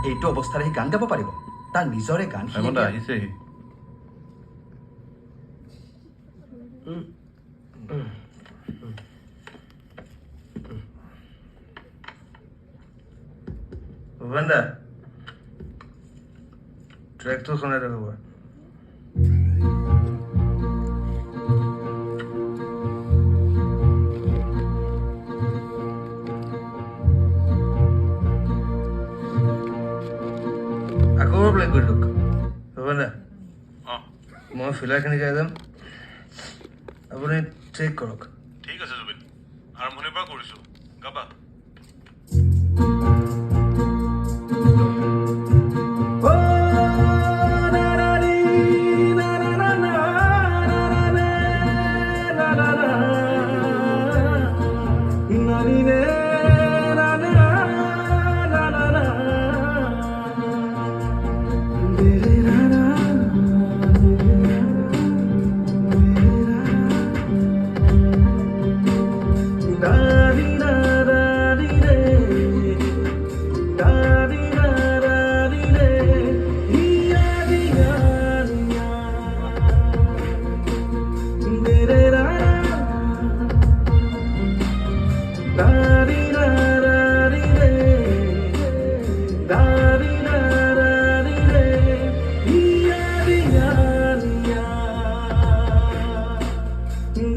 এইটো অৱস্থাৰে সি গান গাব পাৰিব? তাৰ নিজৰে গান সি হেমন্ত আহিছে সি। ভূপেন দা ট্ৰেকটো শুনাই দেখাব। আকৌ প্লে কৰি দিয়ক ভূপেন দা। মই ফিলাৰখিনি গাই যাম, আপুনি ট্ৰেক কৰক। ঠিক আছে জুবিন, আৰম্ভণিৰ পৰা কৰিছোঁ, গাবা।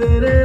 Dere